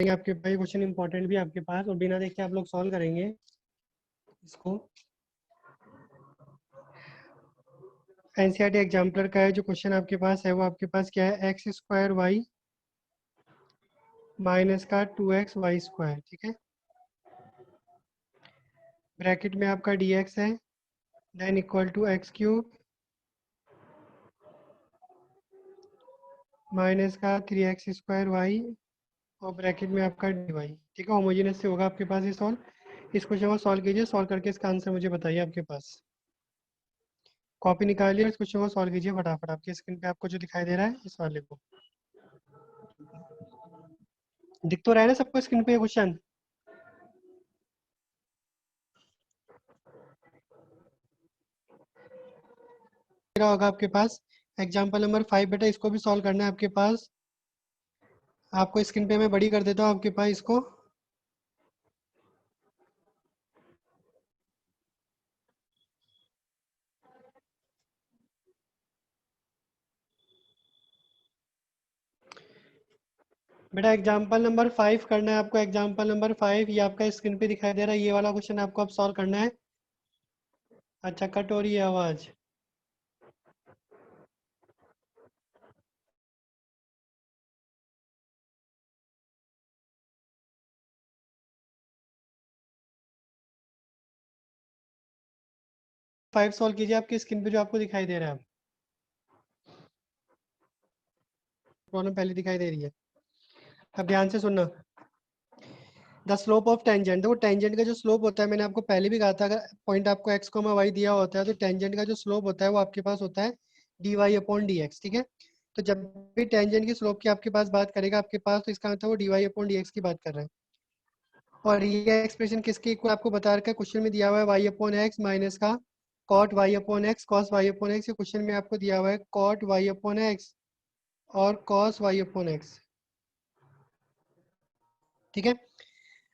आपके पास question important भी है आपके पास, और बिना देखे आप लोग सॉल्व करेंगे इसको। एनसीईआरटी एग्जाम्पलर का है जो क्वेश्चन आपके पास है वो आपके पास क्या है, एक्स स्क्वायर वाई माइनस का 2x वाई स्क्वायर, ठीक है। ब्रैकेट में आपका dx है, then equal to x cube minus का 3x स्क्वायर वाई और ब्रैकेट में आपका dy, ठीक है। होमोजेनियस से होगा आपके पास ये सॉल्व। इस क्वेश्चन को सॉल्व कीजिए, सॉल्व करके इसका आंसर मुझे बताइए आपके पास। कॉपी निकालिए, इस क्वेश्चन को सॉल्व कीजिए फटाफट। आपकी स्क्रीन पे आपको जो दिखाई दे रहा है इस वाले को दिख तो रहा है ना सबको स्क्रीन पे ये क्वेश्चन? रहा होगा आपके पास। एग्जाम्पल नंबर 5 बेटा, इसको भी सॉल्व करना है आपके पास। आपको स्क्रीन पे मैं बड़ी कर देता हूँ आपके पास इसको। बेटा एग्जाम्पल नंबर 5 करना है आपको। एग्जाम्पल नंबर 5 ये आपका स्क्रीन पे दिखाई दे रहा है, ये वाला क्वेश्चन आपको अब सॉल्व करना है। अच्छा, कट हो रही है आवाज। फाइव सॉल्व कीजिए आपकी स्क्रीन पे जो आपको दिखाई दे रहा है। प्रॉब्लम पहले दिखाई दे रही है, अब ध्यान से सुनना। द स्लोप ऑफ टेंजेंट, देखो टेंजेंट का जो स्लोप होता है मैंने आपको पहले भी कहा था, अगर पॉइंट आपको एक्स कोमा वाई दिया होता है तो टेंजेंट का जो स्लोप होता है वो आपके पास होता है d y upon d x, ठीक है। तो जब भी टेंजेंट की स्लोप की आपके पास बात करेगा आपके पास, तो इसका मतलब वो d y upon d x की बात कर रहे हैं। और ये एक्सप्रेशन किसके इक्वल आपको बता रखा है, क्वेश्चन में दिया हुआ है वाई अपॉन एक्स माइनस का cot y upon x cos y upon x. Question में आपको दिया हुआ है कॉट वाई अपॉन एक्स और कॉस वाई अपॉन एक्स, ठीक है।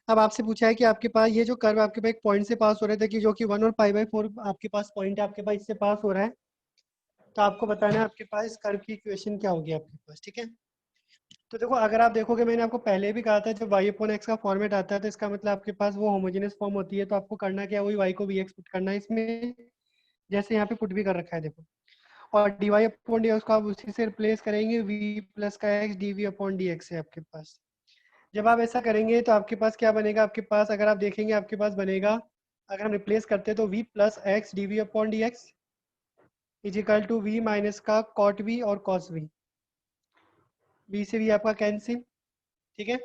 अब आपसे पूछा है कि आपके पास ये जो कर्व आपके पास एक पॉइंट से पास हो रहे थे कि जो कि 1 और π/4 आपके पास पॉइंट है, आपके पास इससे पास हो रहा है। तो आपको बताना है आपके पास इस कर्व की इक्वेशन क्या होगी आपके पास, ठीक है। तो देखो अगर आप देखोगे मैंने आपको पहले भी कहा था जब y अपॉन एक्स का फॉर्मेट आता है तो इसका मतलब आपके पास वो होमोजेनियस फॉर्म होती है। तो आपको करना क्या है, वही y को vx पुट करना है इसमें, जैसे यहाँ पे पुट भी कर रखा है देखो। और dy अपॉन डी को आप उसी से रिप्लेस करेंगे, v प्लस का x dv अपॉन dx है आपके पास। जब आप ऐसा करेंगे तो आपके पास क्या बनेगा, आपके पास अगर आप देखेंगे आपके पास बनेगा, अगर हम रिप्लेस करते हैं तो v plus x d v upon d x is equal to v minus का कॉट वी और कॉस वी। v से v आपका कैंसिल, ठीक है।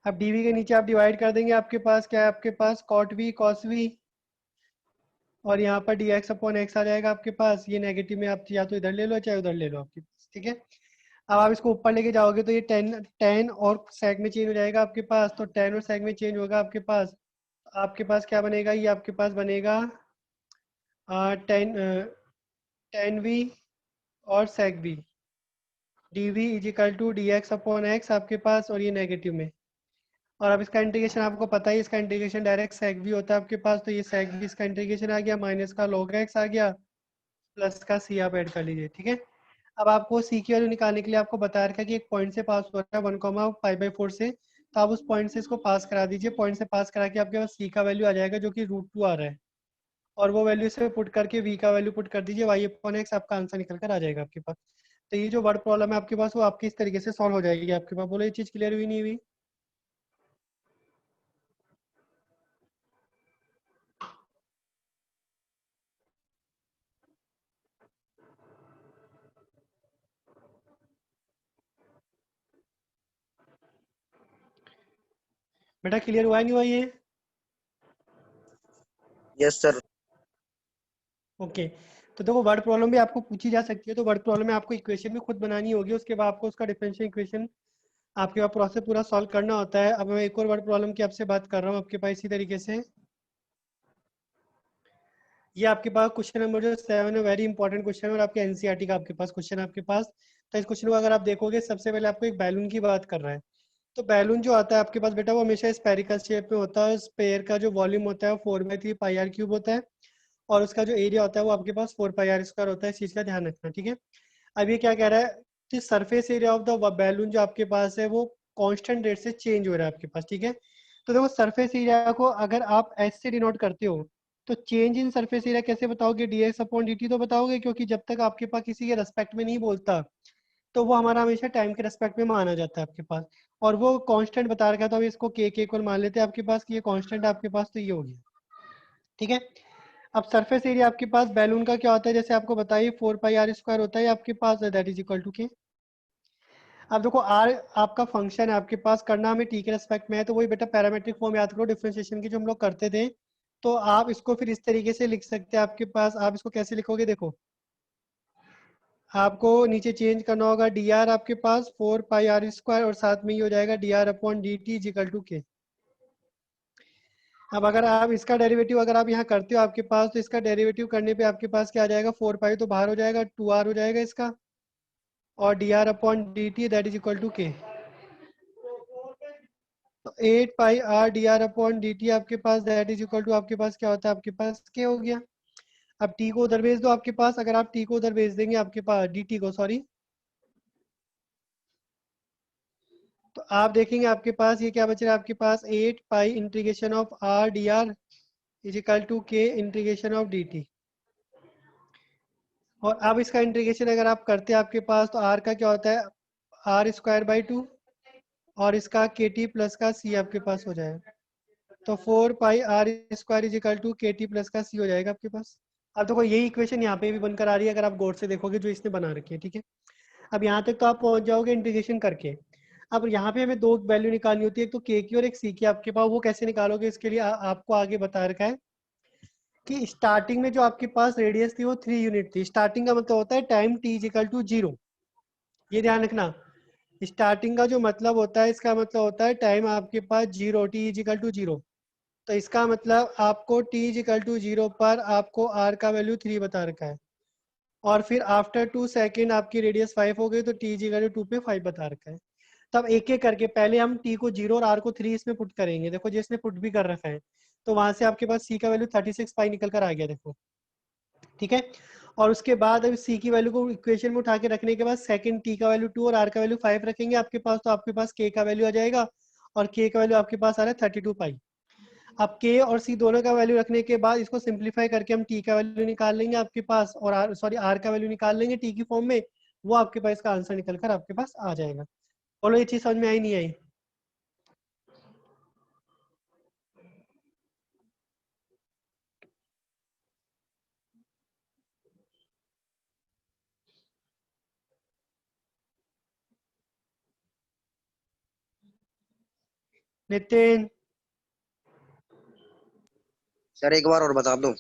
अब dv के नीचे आप डिवाइड कर देंगे, आपके पास क्या है, आपके पास कॉट वी कॉस वी और यहाँ पर डी एक्स अपॉन एक्स आ जाएगा आपके पास। ये नेगेटिव में आप या तो इधर ले लो चाहे उधर ले लो आपके पास, ठीक है। अब आप इसको ऊपर लेके जाओगे तो ये टेन टेन और सेक में चेंज हो जाएगा आपके पास। तो टेन और सेक में चेंज होगा आपके पास। आपके पास क्या बनेगा, ये आपके पास बनेगा टेन टेन वी और sec v d v is equal to d x upon x आपके पास, और ये नेगेटिव में। और अब इसका इंटीग्रेशन आपको पता ही, इसका इंटीग्रेशन डायरेक्ट सेक भी होता है आपके पास। तो ये सेक भी इसका इंटीग्रेशन आ गया, माइनस का log एक्स आ गया, प्लस का सी आप ऐड कर लीजिए, ठीक है। अब आपको सी की वैल्यू निकालने के लिए आपको बता रखा है कि एक पॉइंट से पास हो रहा है 1,π/4 से, तो आप उस पॉइंट से इसको पास करा दीजिए। पॉइंट से पास करा के आपके पास सी का वैल्यू आ जाएगा जो कि √2 आ रहा है, और वो वैल्यू से पुट करके वी का वैल्यू पुट कर दीजिए, वाई अपॉन एक्स आपका आंसर निकल कर आ जाएगा आपके पास। तो ये जो वर्ड प्रॉब्लम है आपके पास वो आपकी इस तरीके से सॉल्व हो जाएगी आपके पास। बोलो ये चीज़ क्लियर हुई नहीं हुई? बेटा क्लियर हुआ नहीं हुआ ये? Yes sir. ओके। तो देखो वर्ड प्रॉब्लम भी आपको पूछी जा सकती है, तो वर्ड प्रॉब्लम में आपको इक्वेशन भी खुद बनानी होगी, उसके बाद आपको उसका डिफरेंशियल इक्वेशन आपके पास प्रोसेस पूरा सॉल्व करना होता है। अब मैं एक और वर्ड प्रॉब्लम की आपसे बात कर रहा हूँ आपके पास इसी तरीके से। ये आपके पास क्वेश्चन नंबर जो 7 है, वेरी इंपॉर्टेंट क्वेश्चन है, और आपके एनसीईआरटी का आपके पास क्वेश्चन आपके पास। तो इस क्वेश्चन को अगर आप देखोगे, सबसे पहले आपको एक बैलून की बात कर रहा है। तो बैलून जो आता है आपके पास बेटा वो हमेशा स्पेरिकल शेप में होता है। स्पेयर का जो वॉल्यूम होता है वो 4/3 πr³ होता है, और उसका जो एरिया होता है वो आपके पास 4πr² होता है। इस चीज़ का ध्यान रखना, ठीक है। अब ये क्या कह रहा है कि surface area of the balloon जो आपके पास है वो कांस्टेंट रेट से चेंज हो रहा है आपके पास, ठीक है। तो देखो सरफेस एरिया को अगर आप एस से डिनोट करते हो तो चेंज इन सरफेस एरिया कैसे बताओगे, dx अपॉन dt तो बताओगे, क्योंकि जब तक आपके पास किसी के रेस्पेक्ट में नहीं बोलता तो वो हमारा हमेशा टाइम के रेस्पेक्ट में माना जाता है आपके पास। और वो कांस्टेंट बता रखा है तो हम इसको के इक्वल मान लेते हैं आपके पास कि ये कांस्टेंट है आपके पास, तो ये हो गया, ठीक है। अब सरफेस एरिया आपके पास बैलून का क्या होता है, जैसे आपको बताइए 4 πr² होता है आपके पास, that is equal to k. अब देखो आर आपका फंक्शन है आपके पास, करना हमें टी के रेस्पेक्ट में है, तो वही बेटा पैरामेट्रिक फॉर्म याद करो डिफरेंशिएशन की जो हम लोग करते थे। तो आप इसको फिर इस तरीके से लिख सकते हैं आपके पास, आप इसको कैसे लिखोगे देखो, आपको नीचे चेंज करना होगा डी आर आपके पास 4 πr² और साथ में ही हो जाएगा d r upon d t equal to k. अब अगर आप इसका डेरिवेटिव अगर आप यहाँ करते हो आपके पास, तो इसका डेरिवेटिव करने पे आपके पास क्या आ जाएगा, 4 π तो बाहर हो जाएगा, 2r हो जाएगा इसका, और d r upon d t that is equal to k. तो 8 πr dr अपॉन dt आपके पास दैट इज इक्वल टू आपके पास क्या होता है, आपके पास के हो गया। अब t को उधर भेज दो आपके पास, अगर आप t को उधर भेज देंगे आपके पास dt को, सॉरी, तो आप देखेंगे आपके पास ये क्या बच रहा है आपके पास, 8 π integration of r dr is equal to K integration of dt। और अब इसका इंटीग्रेशन अगर आप करते हैं आपके पास, तो r का क्या होता है, r²/2 और इसका के टी प्लस का c आपके पास हो जाएगा। तो 4 πr² इज इक्वल टू के टी प्लस का सी हो जाएगा आपके पास। अब देखो यही इक्वेशन यहाँ पे भी बनकर आ रही है अगर आप गौर से देखोगे जो इसने बना रखी है, ठीक है। अब यहाँ तक तो आप पहुंच जाओगे इंटीग्रेशन करके। अब यहाँ पे हमें दो वैल्यू निकालनी होती है, एक तो के की और एक सी की आपके पास, वो कैसे निकालोगे इसके लिए आपको आगे बता रखा है कि स्टार्टिंग में जो आपके पास रेडियस थी वो 3 यूनिट थी। स्टार्टिंग का मतलब होता है time t is equal to 0, ये ध्यान रखना। स्टार्टिंग का जो मतलब होता है, इसका मतलब होता है टाइम आपके पास 0, टी इज इक्वल टू 0। तो इसका मतलब आपको t इक्वल टू 0 पर आपको r का वैल्यू 3 बता रखा है, और फिर आफ्टर 2 सेकेंड आपकी रेडियस 5 हो गई तो t इक्वल टू 2 पे 5 बता रखा है। तब एक एक करके पहले हम t को 0 और r को 3 इसमें पुट करेंगे। देखो जिसने पुट भी कर रखा है, तो वहां से आपके पास c का वैल्यू 36 π निकल कर आ गया, देखो, ठीक है। और उसके बाद अब c की वैल्यू को इक्वेशन में उठा के रखने के बाद सेकंड t का वैल्यू 2 और r का वैल्यू 5 रखेंगे आपके पास, तो आपके पास k का वैल्यू आ जाएगा, और k का वैल्यू आपके पास आ रहा है 32 π। अब k और c दोनों का वैल्यू रखने के बाद इसको सिंपलीफाई करके हम t का वैल्यू निकाल लेंगे आपके पास, और r का वैल्यू निकाल लेंगे t की फॉर्म में, वो आपके पास इसका आंसर निकल कर आपके पास आ जाएगा। बोलो ये चीज समझ में आई नहीं आई? नितिन, सर एक बार और बता दो।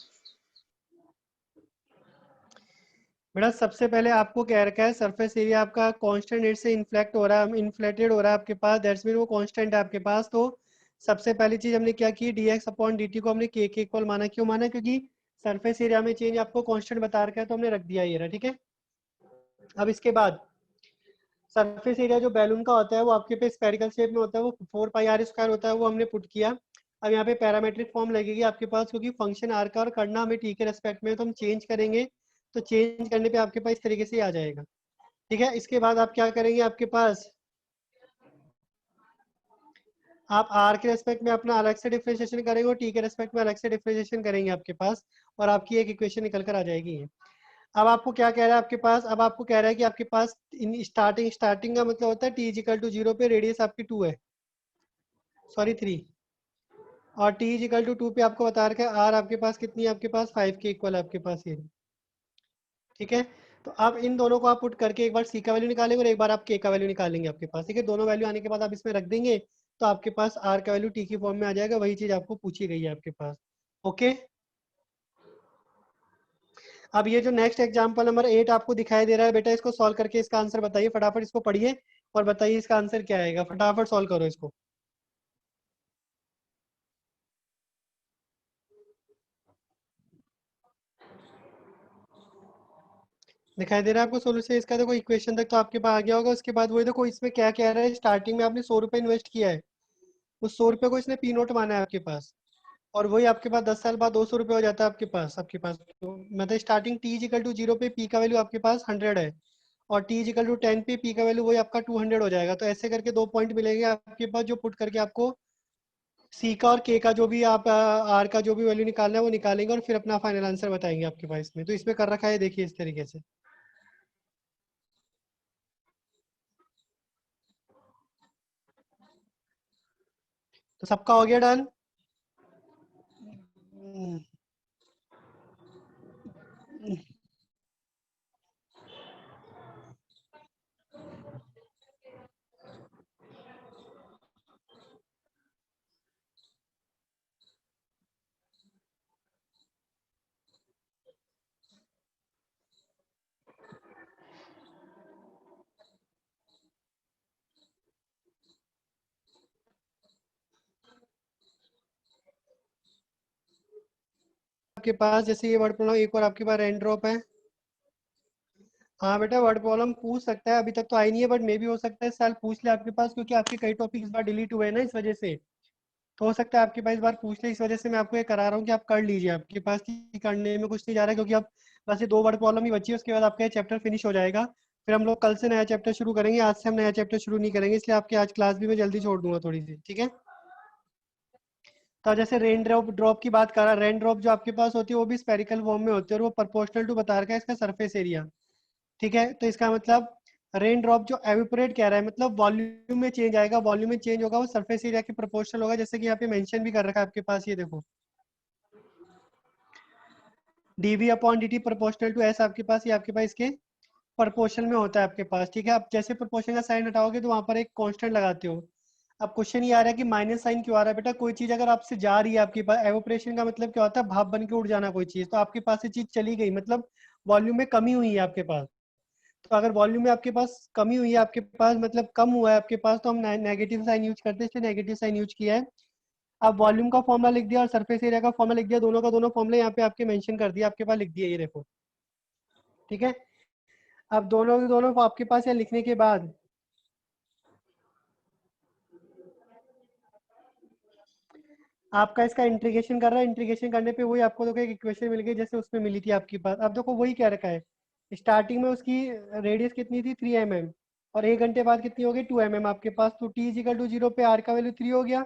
बेटा सबसे पहले आपको कह रखा है सरफेस एरिया आपका कांस्टेंट रेट से इन्फ्लेक्ट हो रहा है, इन्फ्लेटेड हो रहा है आपके पास, दैट्स मीन वो कांस्टेंट है आपके पास। तो सबसे पहली चीज हमने क्या की, dx अपॉन dt को हमने k के इक्वल माना। क्यों माना? क्योंकि सरफेस एरिया में चेंज आपको कांस्टेंट बता रखा है, तो हमने रख दिया ये रहा, ठीक है। अब इसके बाद सरफेस एरिया जो बैलून का होता है वो आपके पे स्फेरिकल शेप में होता है, वो 4 πr² होता है, वो हमने पुट किया। अब यहाँ पे पैरामेट्रिक फॉर्म लगेगी आपके पास, क्योंकि फंक्शन आर का और करना हमें टी के रेस्पेक्ट में, तो हम चेंज करेंगे। तो चेंज करने पे आपके पास इस तरीके से आ जाएगा, ठीक है। इसके बाद आप क्या करेंगे, आपके पास आप आर के रेस्पेक्ट में अपना अलग से डिफरेंशिएशन करेंगे और टी के रेस्पेक्ट में अलग से डिफरेंशिएशन करेंगे आपके पास, और आपकी एक इक्वेशन निकल कर आ जाएगी ये। अब आपको क्या कह रहा है आपके पास, अब आपको कह रहा है कि आपके पास इन स्टार्टिंग का मतलब होता है टी इक्वल टू 0 पे रेडियस आपकी 2 है, सॉरी 3, और टी इक्वल टू 2 पे आपको बता रखा है आर आपके पास कितनी है, आपके पास 5 के इक्वल आपके पास ये, ठीक है। तो अब इन दोनों को आप पुट करके एक बार सी का वैल्यू निकालेंगे और एक बार आप के का वैल्यू निकालेंगे आपके पास, ठीक है। दोनों वैल्यू आने के बाद आप इसमें रख देंगे, तो आपके पास आर का वैल्यू टी की फॉर्म में आ जाएगा, वही चीज आपको पूछी गई है आपके पास, ओके। अब ये जो नेक्स्ट एग्जांपल नंबर 8 आपको दिखाई दे रहा है बेटा, इसको सॉल्व करके इसका आंसर बताइए फटाफट, इसको पढ़िए और बताइए इसका आंसर क्या आएगा, फटाफट सॉल्व करो इसको। दिखाई दे रहा है आपको सोल्यूशन इसका? देखो इक्वेशन तक तो आपके पास आ गया होगा। उसके बाद वही देखो इसमें क्या कह रहा है, स्टार्टिंग में आपने 100 रुपये इन्वेस्ट किया है, उस 100 रुपये को इसने पी नोट माना है आपके पास, और वही आपके पास 10 साल बाद 200 रुपये हो जाता है आपके पास। तो मतलब स्टार्टिंग टी इक्वल टू 0 पे पी का वैल्यू आपके पास 100 है, और t इज इक्वल टू 10 पे p का वैल्यू वही आपका 200 हो जाएगा। तो ऐसे करके 2 पॉइंट मिलेंगे आपके पास, जो पुट करके आपको c का और k का जो भी आप r का जो भी वैल्यू निकालना है वो निकालेंगे और फिर अपना फाइनल आंसर बताएंगे आपके पास इसमें। तो इसमें कर रखा है, देखिए इस तरीके से। तो सबका हो गया डन। आपके पास जैसे ये वर्ड प्रॉब्लम, एक और आपके पास रेन ड्रॉप है। हाँ बेटा, वर्ड प्रॉब्लम पूछ सकता है, अभी तक तो आई नहीं है, बट मे भी हो सकता है इस साल पूछ ले आपके पास, क्योंकि आपके कई टॉपिक इस बार डिलीट हुए हैं ना, इस वजह से। तो हो सकता है आपके पास इस बार पूछ ले, इस वजह से मैं आपको ये करा रहा हूँ कि आप कर लीजिए। आपके पास की करने में कुछ नहीं जा रहा है, क्योंकि अब बस ये 2 वर्ड प्रॉब्लम ही बची है, उसके बाद आपका ये चैप्टर फिनिश हो जाएगा। फिर हम लोग कल से नया चैप्टर शुरू करेंगे, आज से हम नया चैप्टर शुरू नहीं करेंगे, इसलिए आपकी आज क्लास भी मैं जल्दी छोड़ दूंगा थोड़ी सी, ठीक है। तो जैसे रेन ड्रॉप ड्रॉप की बात कर रहा, रेन ड्रॉप जो आपके पास होती है वो भी स्पेरिकल फॉर्म में होती है, और वो प्रोपोर्शनल टू बता रखा है इसका सरफेस एरिया, ठीक है। तो इसका मतलब रेन ड्रॉप जो एविपोरेट कह रहा है, मतलब वॉल्यूम में चेंज आएगा, वॉल्यूम में चेंज होगा वो सरफेस एरिया के प्रोपोर्शनल होगा, जैसे कि यहाँ पे मेंशन भी कर रखा है आपके पास, ये देखो dv upon dt proportional to s, आपके पास ये आपके पास इसके प्रोपोर्शन में होता है आपके पास, ठीक है। आप जैसे प्रोपोर्शन का साइन हटाओगे तो वहां पर एक कांस्टेंट लगाते हो। अब क्वेश्चन ये आ रहा है कि माइनस साइन क्यों आ रहा है बेटा, कोई चीज अगर आपसे जा रही है, आपके पास एवोपरेशन का मतलब क्या होता है, भाप बन के उड़ जाना कोई चीज, तो आपके पास से चीज चली गई, मतलब वॉल्यूम में कमी हुई है आपके पास। तो अगर वॉल्यूम में आपके पास कमी हुई है, आपके पास मतलब कम हुआ है आपके पास, तो हम नेगेटिव साइन यूज करते हैं, इसलिए नेगेटिव साइन यूज किया है। अब वॉल्यूम का फॉर्मुला लिख दिया और सरफेस एरिया का फॉर्मुला लिख दिया, दोनों का दोनों फॉर्मुला यहाँ पे आपके मेंशन कर दिया, आपके पास लिख दिया, ये देखो, ठीक है। अब दोनों के दोनों आपके पास यहाँ लिखने के बाद आपका इसका इंटीग्रेशन कर रहा है, इंटीग्रेशन करने पे वही आपको देखो एक इक्वेशन मिल गई जैसे उसमें मिली थी आपके पास। अब देखो वही क्या रखा है, स्टार्टिंग में उसकी रेडियस कितनी थी 3 mm, और 1 घंटे बाद कितनी हो गई 2 mm आपके पास। तो t इजिकल टू 0 पे r का वैल्यू 3 हो गया,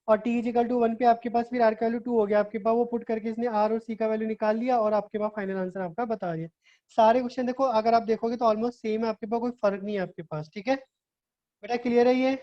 और t इजिकल टू 1 पे आपके पास फिर r का वैल्यू 2 हो गया आपके पास। वो पुट करके इसने r और c का वैल्यू निकाल लिया और आपके पास फाइनल आंसर आपका बता दिया। सारे क्वेश्चन देखो अगर आप देखोगे तो ऑलमोस्ट सेम है आपके पास, कोई फर्क नहीं है आपके पास, ठीक है बेटा। क्लियर है ये?